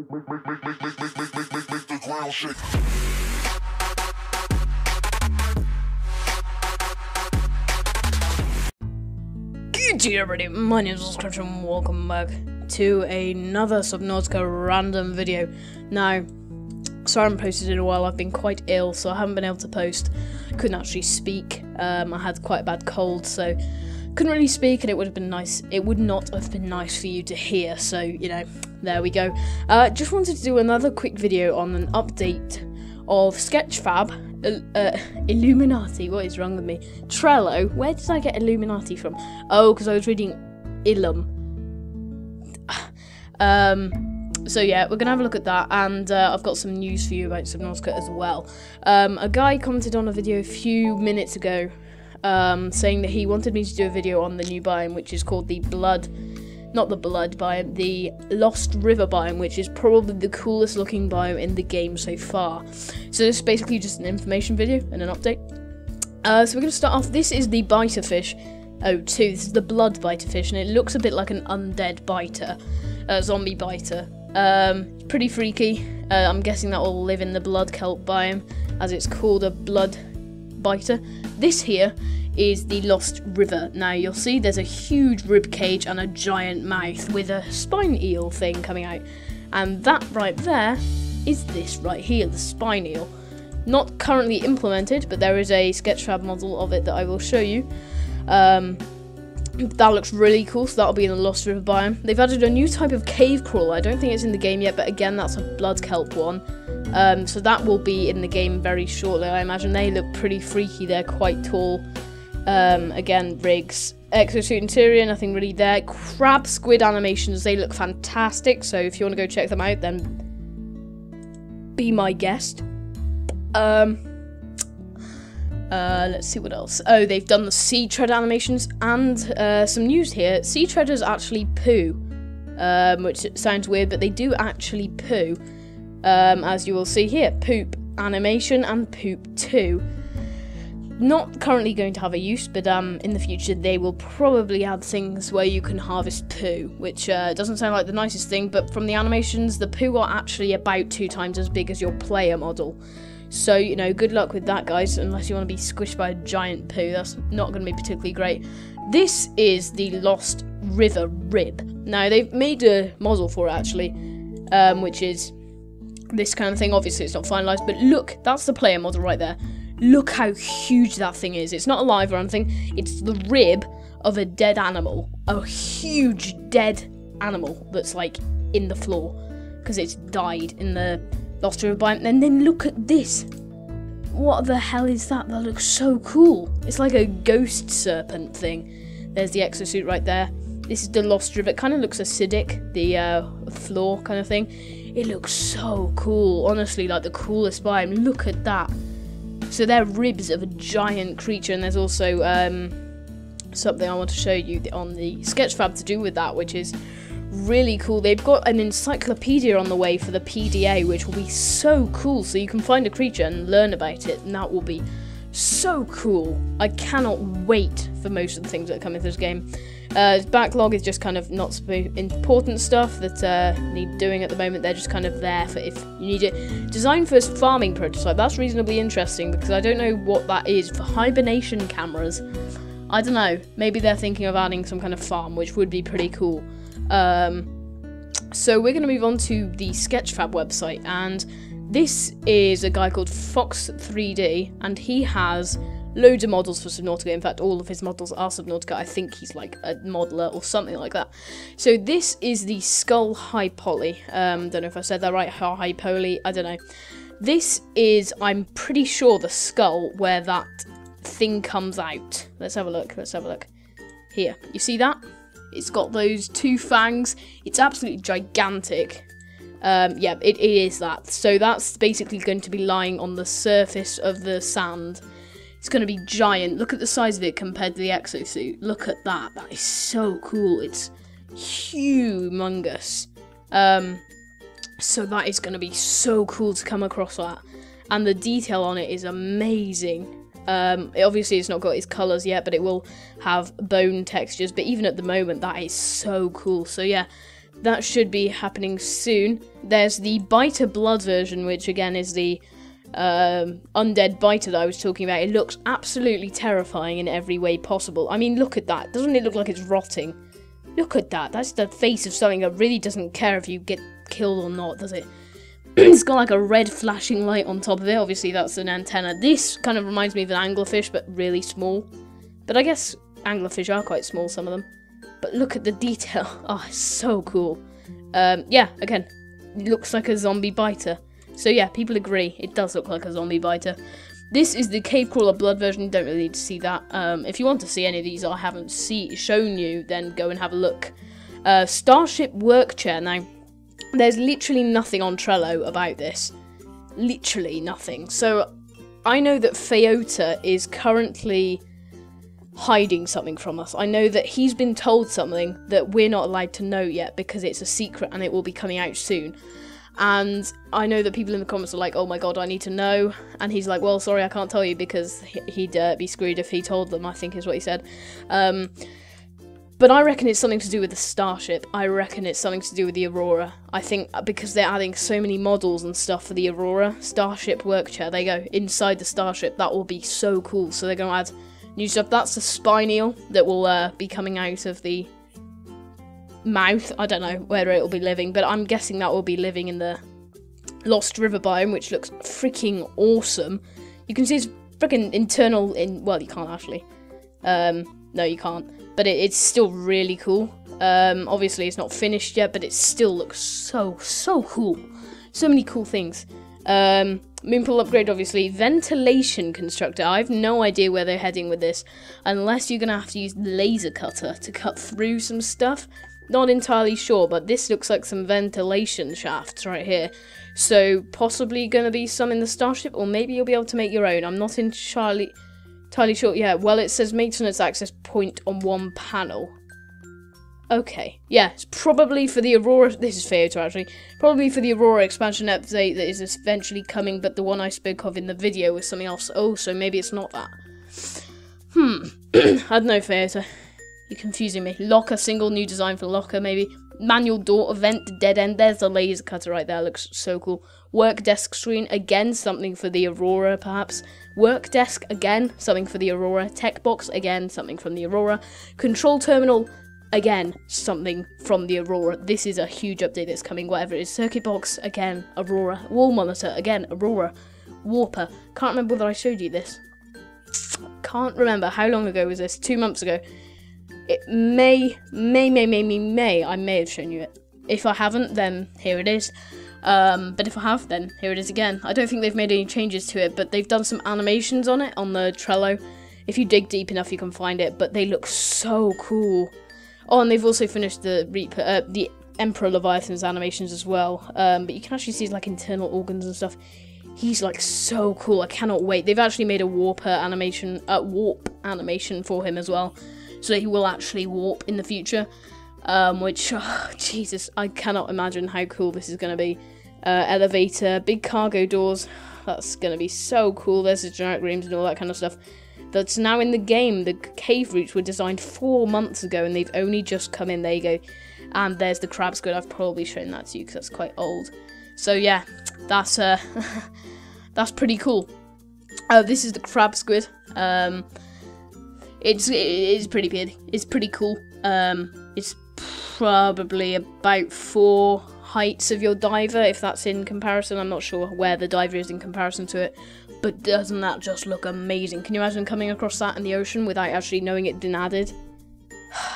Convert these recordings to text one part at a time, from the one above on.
the ground shake. Good day everybody, my name is Awesomecrunch and welcome back to another Subnautica random video. Now, sorry I haven't posted in a while, I've been quite ill, so I haven't been able to post. I couldn't actually speak, I had quite a bad cold, so couldn't really speak, and it would have been nice. It would not have been nice for you to hear, so, you know, there we go. Just wanted to do another quick video on an update of Sketchfab, Illuminati, what is wrong with me? Trello, where did I get Illuminati from? Oh, because I was reading Illum. So yeah, we're going to have a look at that, and I've got some news for you about Subnautica as well. A guy commented on a video a few minutes ago, saying that he wanted me to do a video on the new biome, which is called the not the blood biome, the Lost River biome, which is probably the coolest looking biome in the game so far. So this is basically just an information video and an update. So we're going to start off. This is the biter fish. This is the blood biter fish, and it looks a bit like an undead biter, zombie biter. Pretty freaky. I'm guessing that will live in the blood kelp biome, as it's called a blood biter. This here is the Lost River. Now you'll see there's a huge rib cage and a giant mouth with a spine eel thing coming out, and that right there is this right here, the spine eel. Not currently implemented, but there is a Sketchfab model of it that I will show you. That looks really cool, so that'll be in the Lost River biome. They've added a new type of cave crawler. I don't think it's in the game yet, but again, that's a blood kelp one. So that will be in the game very shortly, I imagine. They look pretty freaky, they're quite tall. Again, rigs. Exosuit interior, nothing really there. Crab squid animations, they look fantastic, so if you want to go check them out, then be my guest. Let's see what else. Oh, they've done the sea tread animations, and some news here. Sea treaders actually poo, which sounds weird, but they do actually poo, as you will see here. Poop animation and poop 2. Not currently going to have a use, but in the future they will probably add things where you can harvest poo, which doesn't sound like the nicest thing, but from the animations, the poo are actually about 2 times as big as your player model. So, you know, good luck with that, guys, unless you want to be squished by a giant poo. That's not going to be particularly great. This is the Lost River rib. Now, they've made a model for it, actually, which is this kind of thing. Obviously, it's not finalised, but look, that's the player model right there. Look how huge that thing is. It's not alive or anything. It's the rib of a dead animal. A huge dead animal that's, like, in the floor, because it's died in the Lost River biome. And then look at this. What the hell is that? That looks so cool. It's like a ghost serpent thing. There's the exosuit right there. This is the Lost River. It kind of looks acidic, the floor kind of thing. It looks so cool. Honestly, like the coolest biome. Look at that. So they're ribs of a giant creature, and there's also something I want to show you on the Sketchfab to do with that, which is really cool. They've got an encyclopedia on the way for the PDA, which will be so cool. So you can find a creature and learn about it, and that will be so cool. I cannot wait for most of the things that come into this game. Backlog is just kind of not important stuff that need doing at the moment. They're just kind of there for if you need it. Design first farming prototype. That's reasonably interesting, because I don't know what that is for hibernation cameras. I don't know. Maybe they're thinking of adding some kind of farm, which would be pretty cool. So we're going to move on to the Sketchfab website, and this is a guy called Fox3D, and he has loads of models for Subnautica. In fact, all of his models are Subnautica. I think he's like a modeler or something like that. So this is the Skull High Poly. Don't know if I said that right. High Poly. I don't know. This is, I'm pretty sure, the skull where that thing comes out. Let's have a look. Let's have a look. Here, you see that? It's got those 2 fangs. It's absolutely gigantic. Yeah, it is that. So that's basically going to be lying on the surface of the sand. It's going to be giant. Look at the size of it compared to the exosuit. Look at that. That is so cool. It's humongous. So that is going to be so cool to come across that. And the detail on it is amazing. Obviously it's not got its colours yet, but it will have bone textures. But even at the moment, that is so cool. So yeah, that should be happening soon. There's the biter blood version, which again is the undead biter that I was talking about. It looks absolutely terrifying in every way possible. I mean, look at that. Doesn't it look like it's rotting? Look at that. That's the face of something that really doesn't care if you get killed or not, does it? It's got like a red flashing light on top of it. Obviously, that's an antenna. This kind of reminds me of an anglerfish, but really small. But I guess anglerfish are quite small, some of them. But look at the detail. Oh, it's so cool. Yeah, again, it looks like a zombie biter. So yeah, people agree. It does look like a zombie biter. This is the cave crawler blood version. You don't really need to see that. If you want to see any of these I haven't shown you, then go and have a look. Starship work chair. Now, there's literally nothing on Trello about this. Literally nothing. So I know that Feota is currently hiding something from us. I know that he's been told something that we're not allowed to know yet because it's a secret and it will be coming out soon. And I know that people in the comments are like, oh my god, I need to know. And he's like, well, sorry, I can't tell you because he'd be screwed if he told them, I think is what he said. But I reckon it's something to do with the starship. I reckon it's something to do with the Aurora. I think because they're adding so many models and stuff for the Aurora Starship work chair. There you go, inside the starship. That will be so cool. So they're going to add new stuff. That's the spine eel that will be coming out of the mouth. I don't know where it will be living, but I'm guessing that will be living in the Lost River biome, which looks freaking awesome. You can see its freaking internal well, you can't actually. No, you can't. But it's still really cool. Obviously, it's not finished yet, but it still looks so cool. So many cool things. Moonpool upgrade, obviously. Ventilation constructor. I have no idea where they're heading with this, unless you're going to have to use the laser cutter to cut through some stuff. Not entirely sure, but this looks like some ventilation shafts right here. So, possibly going to be some in the starship, or maybe you'll be able to make your own. I'm not entirely sure. Yeah, well, it says maintenance access point on one panel. Okay, yeah, it's probably for the Aurora. This is Feota, actually. Probably for the Aurora expansion update that is eventually coming, but the one I spoke of in the video was something else. Oh, so maybe it's not that. I don't know, Feota. You're confusing me. Locker, single new design for locker, maybe. Manual door, event, dead end. There's the laser cutter right there. Looks so cool. Work desk screen, again, something for the Aurora, perhaps. Work desk, again, something for the Aurora. Tech box, again, something from the Aurora. Control terminal, again, something from the Aurora. This is a huge update that's coming, whatever it is. Circuit box, again, Aurora. Wall monitor, again, Aurora. Warper. Can't remember whether I showed you this. Can't remember. How long ago was this? 2 months ago. It may, I may have shown you it. If I haven't, then here it is. But if I have, then here it is again. I don't think they've made any changes to it, but they've done some animations on it, on the Trello. If you dig deep enough, you can find it, but they look so cool. Oh, and they've also finished the Emperor Leviathan's animations as well. But you can actually see his, like, internal organs and stuff. He's, like, so cool. I cannot wait. They've actually made a warp animation for him as well. So he will actually warp in the future. Which, oh, Jesus, I cannot imagine how cool this is going to be. Elevator, big cargo doors. That's going to be so cool. There's the generic rooms and all that kind of stuff. That's now in the game. The cave routes were designed 4 months ago, and they've only just come in. There you go. And there's the crab squid. I've probably shown that to you because that's quite old. So yeah, that's that's pretty cool. This is the crab squid. It's pretty big. It's pretty cool. It's probably about 4 heights of your diver, if that's in comparison. I'm not sure where the diver is in comparison to it, but doesn't that just look amazing? Can you imagine coming across that in the ocean without actually knowing it'd been added?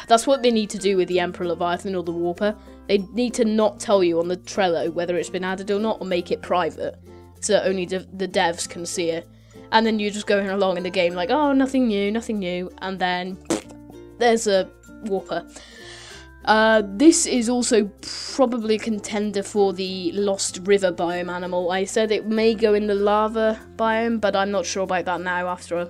That's what they need to do with the Emperor Leviathan or the Warper. They need to not tell you on the Trello whether it's been added or not, or make it private, so that only the devs can see it. And then you're just going along in the game like, oh, nothing new, and then there's a Warper. This is also probably a contender for the Lost River biome animal. I said it may go in the lava biome, but I'm not sure about that now after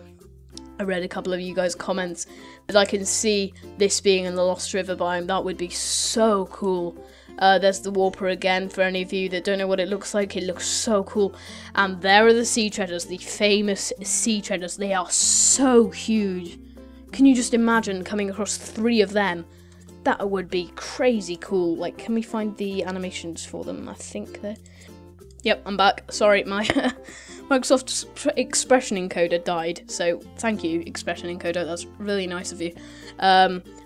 I read a couple of you guys' comments. But I can see this being in the Lost River biome. That would be so cool. There's the Warper again, for any of you that don't know what it looks like. It looks so cool. And there are the sea treaders, the famous sea treaders. They are so huge. Can you just imagine coming across 3 of them? that would be crazy cool. Like, can we find the animations for them? I think they're... Yep, I'm back. Sorry, my Microsoft expression encoder died. So thank you, expression encoder. That's really nice of you.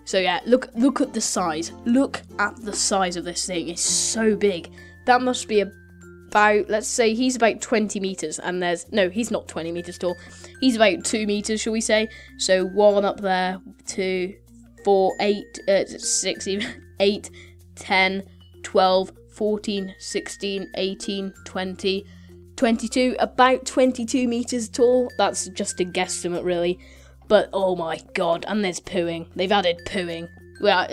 So yeah, look at the size. Look at the size of this thing. It's so big. That must be about, let's say he's about 20 meters, and no, he's not 20 meters tall. He's about 2 meters, shall we say? So 1 up there, 2, 4, 8, 6, 8, 10, 12, 14, 16, 18, 20, 22, about 22 meters tall. That's just a guesstimate, really. But, oh my god, and there's pooing. They've added pooing. Well,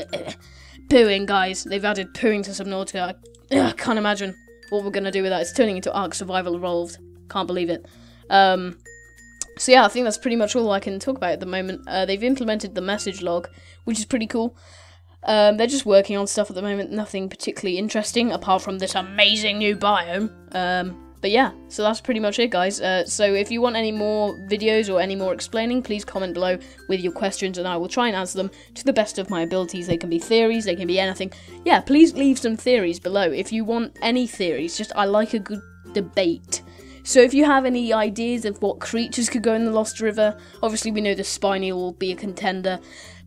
pooing, guys. They've added pooing to Subnautica. I can't imagine what we're going to do with that. It's turning into Ark Survival Evolved. Can't believe it. So yeah, I think that's pretty much all I can talk about at the moment. They've implemented the message log, which is pretty cool. They're just working on stuff at the moment, nothing particularly interesting, apart from this amazing new biome. But yeah, so that's pretty much it, guys. So if you want any more videos or any more explaining, please comment below with your questions, and I will try and answer them to the best of my abilities. They can be theories, they can be anything. Yeah, please leave some theories below. If you want any theories, I like a good debate. So if you have any ideas of what creatures could go in the Lost River, obviously we know the Spiny will be a contender,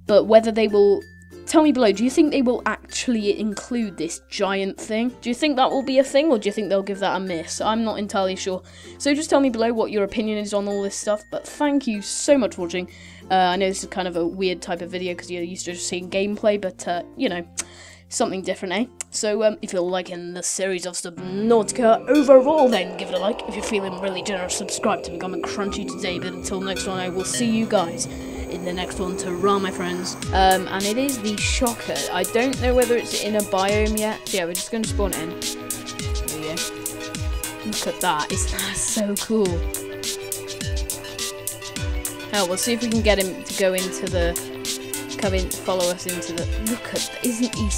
but whether they will... Tell me below, do you think they will actually include this giant thing? Do you think that will be a thing, or do you think they'll give that a miss? I'm not entirely sure. So just tell me below what your opinion is on all this stuff, but thank you so much for watching. I know this is kind of a weird type of video because you're used to just seeing gameplay, but, you know, something different, eh? So, if you're liking the series of Subnautica overall, then give it a like. If you're feeling really generous, subscribe to become a crunchy today, but until next one, I will see you guys in the next one. Ta-ra, my friends. And it is the Shocker. I don't know whether it's in a biome yet. So yeah, we're just going to spawn it in. There we go. Look at that. Isn't that so cool? Hell, we'll see if we can get him to go into the... follow us into the... Look at... Isn't he...